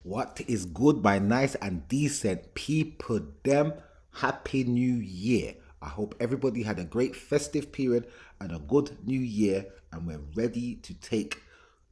What is good, my nice and decent people? Them, happy new year. I hope everybody had a great festive period and a good new year, and we're ready to take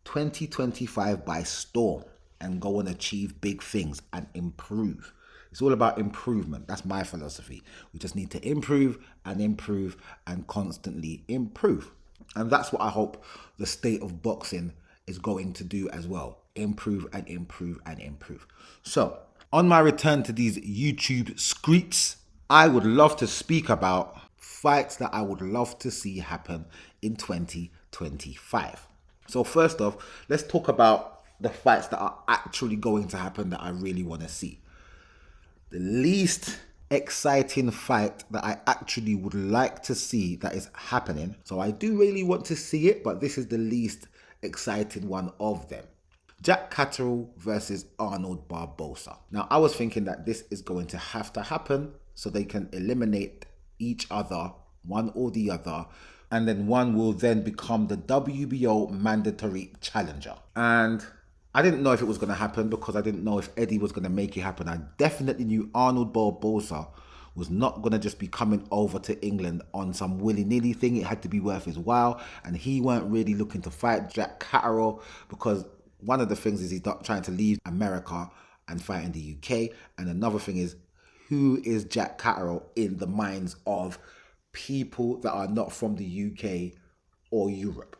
2025 by storm and go and achieve big things and improve. It's all about improvement. That's my philosophy. We just need to improve and constantly improve. And that's what I hope the state of boxing is going to do as well. Improve and improve and improve. So, on my return to these YouTube screeps, I would love to speak about fights that I would love to see happen in 2025. So first off, let's talk about the fights that are actually going to happen that I really want to see. The least exciting fight that I actually would like to see that is happening. So I do really want to see it, but this is the least exciting one of them. Jack Catterall versus Arnold Barboza. Now, I was thinking that this is going to have to happen so they can eliminate each other, one or the other, and then one will then become the WBO mandatory challenger. And I didn't know if it was going to happen because I didn't know if Eddie was going to make it happen. I definitely knew Arnold Barboza was not going to just be coming over to England on some willy-nilly thing. It had to be worth his while, and he weren't really looking to fight Jack Catterall because one of the things is he's not trying to leave America and fight in the UK. And another thing is, who is Jack Catterall in the minds of people that are not from the UK or Europe?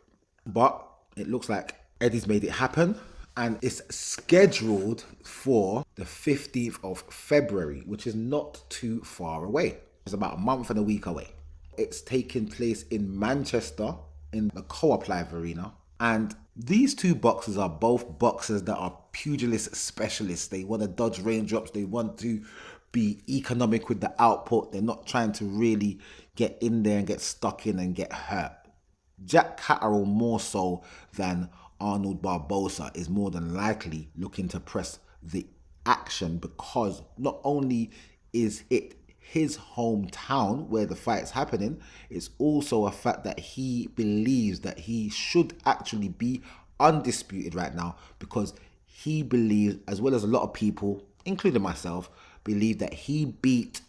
But it looks like Eddie's made it happen. And it's scheduled for the 15th of February, which is not too far away. It's about a month and a week away. It's taking place in Manchester in the Co-op Live Arena. And these two boxers are both boxers that are pugilist specialists. They want to dodge raindrops. They want to be economic with the output. They're not trying to really get in there and get stuck in and get hurt. Jack Catterall, more so than Arnold Barboza, is more than likely looking to press the action because not only is it his hometown where the fight's happening, it's also a fact that he believes that he should actually be undisputed right now because he believes, as well as a lot of people, including myself, believe that he beat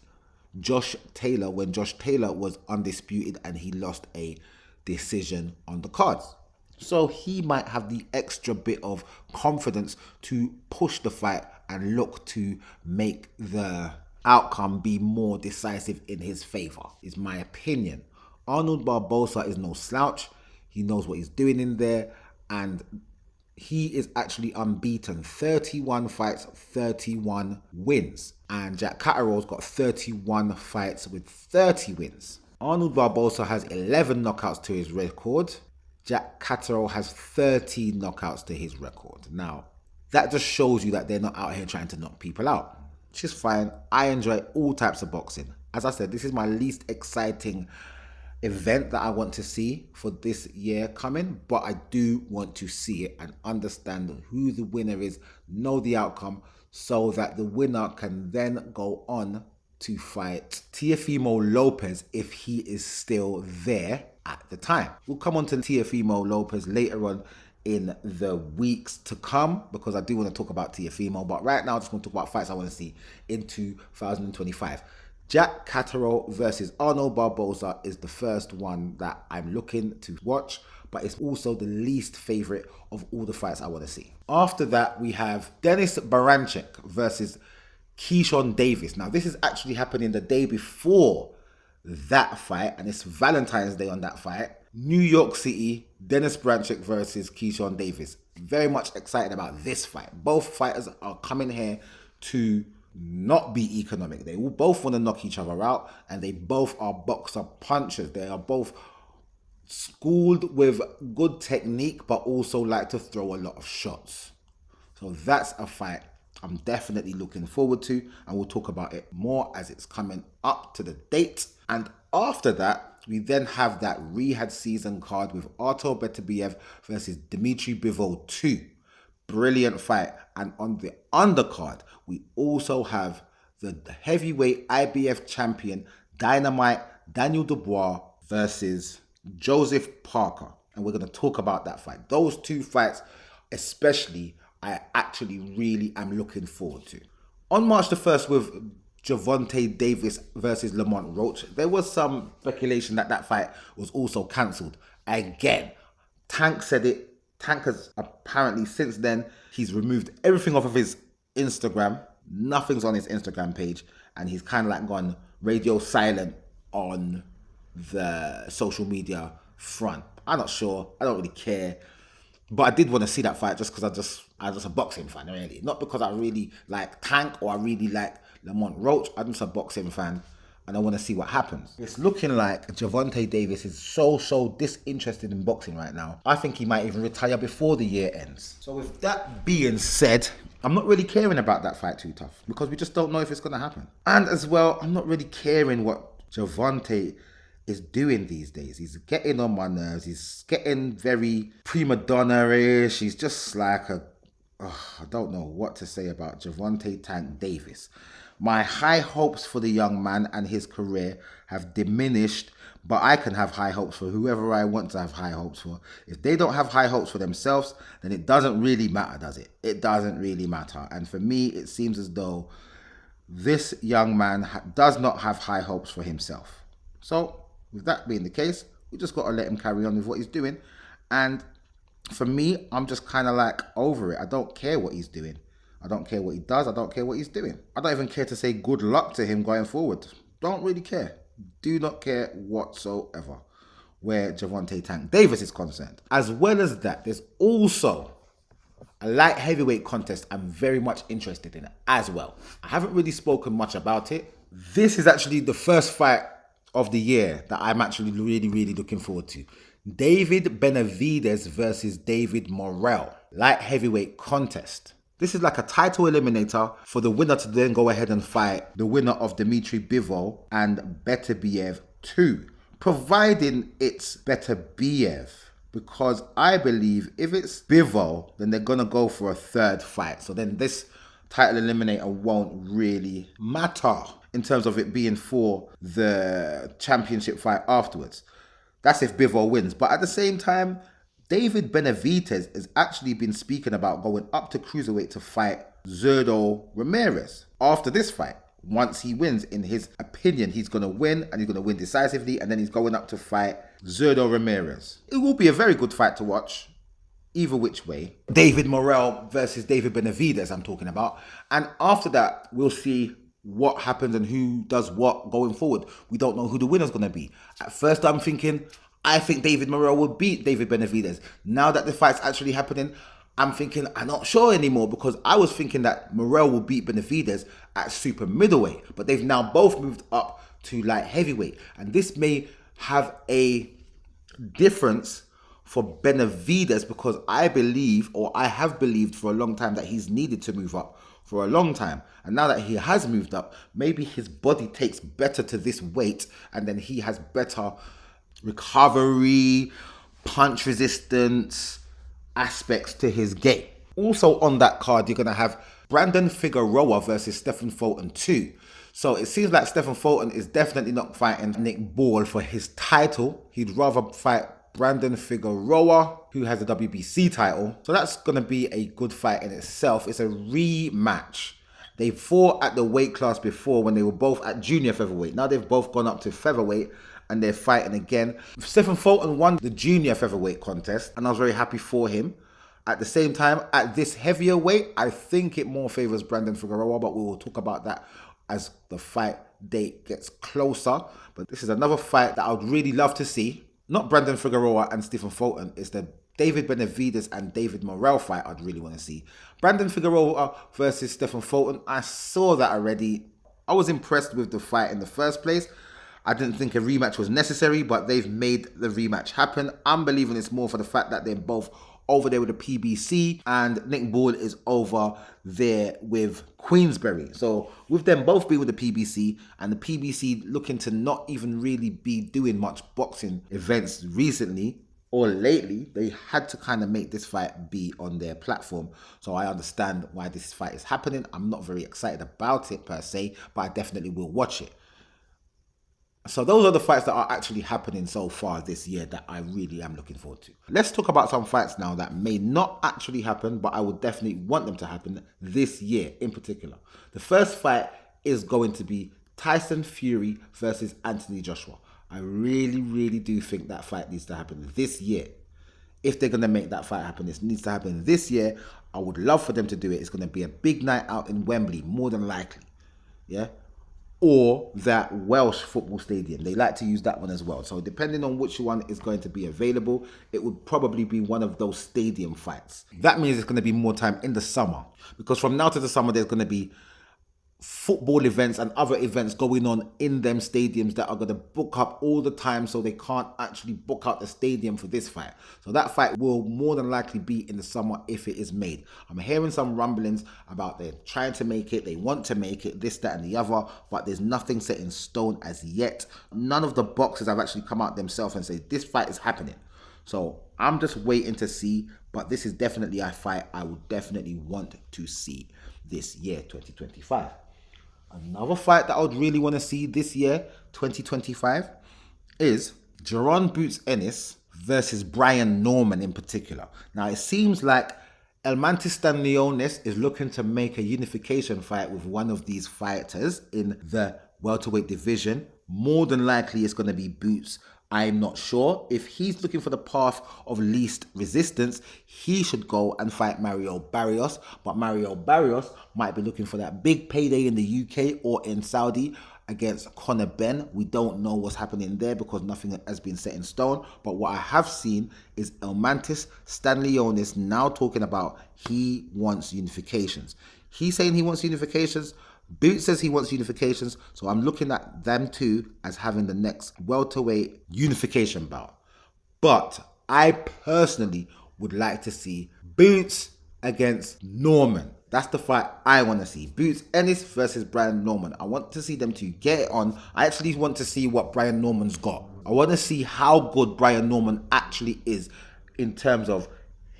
Josh Taylor when Josh Taylor was undisputed and he lost a decision on the cards. So he might have the extra bit of confidence to push the fight and look to make the outcome be more decisive in his favor, is my opinion. Arnold Barboza is no slouch. He knows what he's doing in there, and he is actually unbeaten. 31 fights, 31 wins. And Jack Catterall's got 31 fights with 30 wins. Arnold Barboza has 11 knockouts to his record. Jack Catterall has 13 knockouts to his record. Now, that just shows you that they're not out here trying to knock people out, which is fine. I enjoy all types of boxing. As I said, this is my least exciting event that I want to see for this year coming, but I do want to see it and understand who the winner is, know the outcome, so that the winner can then go on to fight Teofimo Lopez if he is still there at the time. We'll come on to Teofimo Lopez later on in the weeks to come because I do want to talk about Teofimo, but right now I just want to talk about fights I want to see in 2025. Jack Catterall versus Arnold Barboza is the first one that I'm looking to watch, but it's also the least favorite of all the fights I want to see. After that, we have Denis Baranchyk versus Keyshawn Davis. Now, this is actually happening the day before that fight, and it's Valentine's Day on that fight. New York City, Denis Baranchyk versus Keyshawn Davis. Very much excited about this fight. Both fighters are coming here to not be economic. They will both want to knock each other out, and they both are boxer punchers. They are both schooled with good technique, but also like to throw a lot of shots. So that's a fight I'm definitely looking forward to, and we'll talk about it more as it's coming up to the date. And after that, we then have that Riyadh season card with Artur Beterbiev versus Dmitry Bivol 2. Brilliant fight. And on the undercard, we also have the heavyweight IBF champion Dynamite Daniel Dubois versus Joseph Parker. And we're going to talk about that fight. Those two fights especially I actually really am looking forward to. On March the 1st with Gervonta Davis versus Lamont Roach, there was some speculation that that fight was also cancelled. Again, Tank said it. Tank has apparently since then, he's removed everything off of his Instagram. Nothing's on his Instagram page. And he's kind of like gone radio silent on the social media front. I'm not sure. I don't really care. But I did want to see that fight just because I'm just a boxing fan, really. Not because I really like Tank or I really like Lamont Roach. I'm just a boxing fan and I want to see what happens. It's looking like Gervonta Davis is so disinterested in boxing right now. I think he might even retire before the year ends. So with that being said, I'm not really caring about that fight too tough because we just don't know if it's going to happen. And as well, I'm not really caring what Gervonta is doing these days. He's getting on my nerves. He's getting very prima donna-ish. He's just like I don't know what to say about Gervonta Tank Davis. My high hopes for the young man and his career have diminished, but I can have high hopes for whoever I want to have high hopes for. If they don't have high hopes for themselves, then it doesn't really matter, does it? It doesn't really matter. And for me, it seems as though this young man does not have high hopes for himself. So, with that being the case, we just got to let him carry on with what he's doing. And for me, I'm just kind of like over it. I don't care what he's doing. I don't care what he does. I don't care what he's doing. I don't even care to say good luck to him going forward. Don't really care. Do not care whatsoever where Gervonta Tank Davis is concerned. As well as that, there's also a light heavyweight contest I'm very much interested in as well. I haven't really spoken much about it. This is actually the first fight of the year that I'm actually really looking forward to. David Benavidez versus David Morrell. Light heavyweight contest. This is like a title eliminator for the winner to then go ahead and fight the winner of Dmitry Bivol and Beterbiev 2. Providing it's Beterbiev. Because I believe if it's Bivol, then they're going to go for a third fight. So then this title eliminator won't really matter in terms of it being for the championship fight afterwards. That's if Bivol wins. But at the same time, David Benavidez has actually been speaking about going up to cruiserweight to fight Zurdo Ramirez after this fight. Once he wins, in his opinion, he's going to win and he's going to win decisively, and then he's going up to fight Zurdo Ramirez. It will be a very good fight to watch, either which way. David Morrell versus David Benavidez I'm talking about. And after that, we'll see what happens and who does what going forward. We don't know who the winner's going to be. At first, I think David Morrell will beat David Benavidez. Now that the fight's actually happening, I'm thinking, I'm not sure anymore, because I was thinking that Morrell will beat Benavidez at super middleweight, but they've now both moved up to light heavyweight. And this may have a difference for Benavidez, because I believe, or I have believed for a long time, that he's needed to move up for a long time. And now that he has moved up, maybe his body takes better to this weight, and then he has better recovery, punch resistance aspects to his game. Also on that card, you're going to have Brandon Figueroa versus Stephen Fulton 2. So it seems like Stephen Fulton is definitely not fighting Nick Ball for his title. He'd rather fight Brandon Figueroa, who has a WBC title. So that's going to be a good fight in itself. It's a rematch. They fought at the weight class before when they were both at junior featherweight. Now they've both gone up to featherweight and they're fighting again. Stephen Fulton won the junior featherweight contest and I was very happy for him. At the same time, at this heavier weight, I think it more favors Brandon Figueroa, but we will talk about that as the fight date gets closer. But this is another fight that I would really love to see. Not Brandon Figueroa and Stephen Fulton, it's the David Benavidez and David Morrell fight I'd really want to see. Brandon Figueroa versus Stephen Fulton, I saw that already. I was impressed with the fight in the first place. I didn't think a rematch was necessary, but they've made the rematch happen. I'm believing it's more for the fact that they're both over there with the PBC and Nick Ball is over there with Queensberry. So with them both being with the PBC and the PBC looking to not even really be doing much boxing events recently or lately, they had to kind of make this fight be on their platform. So I understand why this fight is happening. I'm not very excited about it per se, but I definitely will watch it. So those are the fights that are actually happening so far this year that I really am looking forward to. Let's talk about some fights now that may not actually happen, but I would definitely want them to happen this year in particular. The first fight is going to be Tyson Fury versus Anthony Joshua. I really, really do think that fight needs to happen this year. If they're going to make that fight happen, it needs to happen this year. I would love for them to do it. It's going to be a big night out in Wembley, more than likely. Yeah. Or that Welsh football stadium. They like to use that one as well. So depending on which one is going to be available, it would probably be one of those stadium fights. That means it's going to be more time in the summer, because from now to the summer, there's going to be football events and other events going on in them stadiums that are going to book up all the time, so they can't actually book out the stadium for this fight. So that fight will more than likely be in the summer if it is made. I'm hearing some rumblings about they're trying to make it, they want to make it, this, that and the other, but there's nothing set in stone as yet. None of the boxers have actually come out themselves and say this fight is happening. So I'm just waiting to see, but this is definitely a fight I would definitely want to see this year, 2025. Another fight that I would really want to see this year, 2025, is Jaron Boots Ennis versus Brian Norman in particular. Now, it seems like Elmantis Stanlionis is looking to make a unification fight with one of these fighters in the welterweight division. More than likely, it's going to be Boots. I'm not sure. If he's looking for the path of least resistance, he should go and fight Mario Barrios. But Mario Barrios might be looking for that big payday in the UK or in Saudi against Conor Benn. We don't know what's happening there because nothing has been set in stone. But what I have seen is Elmantis Stanlionis now talking about he wants unifications. He's saying he wants unifications. Boots says he wants unifications, so I'm looking at them two as having the next welterweight unification bout. But I personally would like to see Boots against Norman. That's the fight I want to see. Boots Ennis versus Brian Norman. I want to see them two get it on. I actually want to see what Brian Norman's got. I want to see how good Brian Norman actually is in terms of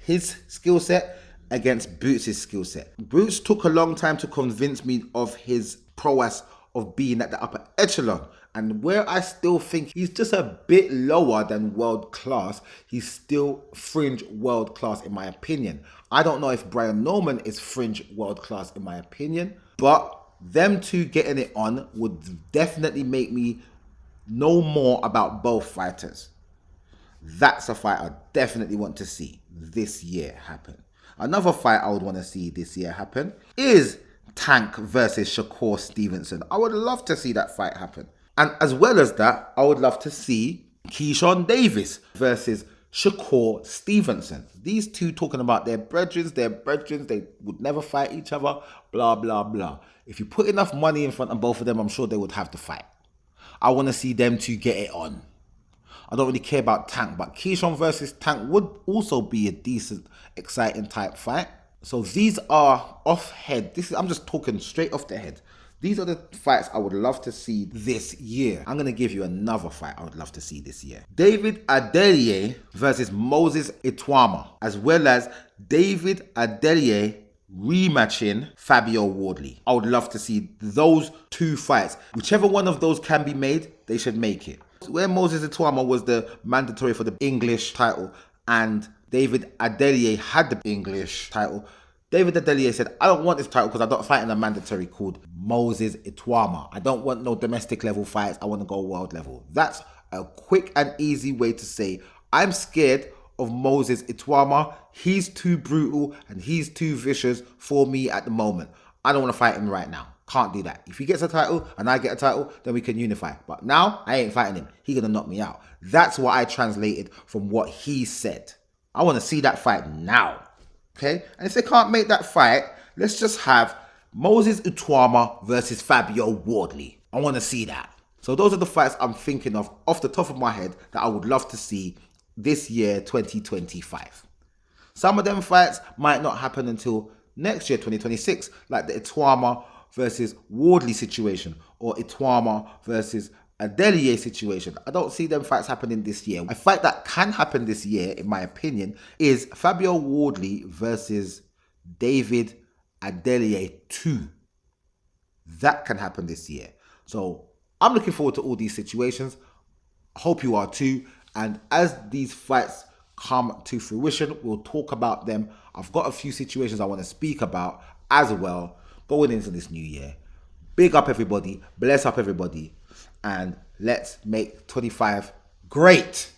his skill set against Boots' skill set. Boots took a long time to convince me of his prowess of being at the upper echelon. And where I still think he's just a bit lower than world class, he's still fringe world class in my opinion. I don't know if Brian Norman is fringe world class in my opinion, but them two getting it on would definitely make me know more about both fighters. That's a fight I definitely want to see this year happen. Another fight I would want to see this year happen is Tank versus Shakur Stevenson. I would love to see that fight happen. And as well as that, I would love to see Keyshawn Davis versus Shakur Stevenson. These two talking about their brethren, they would never fight each other, blah, blah, blah. If you put enough money in front of both of them, I'm sure they would have to fight. I want to see them two get it on. I don't really care about Tank, but Keyshawn versus Tank would also be a decent, exciting type fight. So these are off head. I'm just talking straight off the head. These are the fights I would love to see this year. I'm going to give you another fight I would love to see this year. David Adelier versus Moses Ituama, as well as David Adelier rematching Fabio Wardley. I would love to see those two fights. Whichever one of those can be made, they should make it. Where Moses Ituama was the mandatory for the English title and David Adelier had the English title, David Adelier said, I don't want this title because I don't fight in a mandatory called Moses Ituama. I don't want no domestic level fights. I want to go world level. That's a quick and easy way to say, I'm scared of Moses Ituama. He's too brutal and he's too vicious for me at the moment. I don't want to fight him right now. Can't do that. If he gets a title and I get a title, then we can unify. But now, I ain't fighting him. He's going to knock me out. That's what I translated from what he said. I want to see that fight now. Okay? And if they can't make that fight, let's just have Moses Ituama versus Fabio Wardley. I want to see that. So those are the fights I'm thinking of off the top of my head that I would love to see this year, 2025. Some of them fights might not happen until next year, 2026, like the Ituama versus Wardley situation or Ituama versus Adelier situation. I don't see them fights happening this year. A fight that can happen this year, in my opinion, is Fabio Wardley versus David Adelier 2. That can happen this year. So I'm looking forward to all these situations. I hope you are too. And as these fights come to fruition, we'll talk about them. I've got a few situations I want to speak about as well going into this new year. Big up everybody, bless up everybody, and let's make 25 great.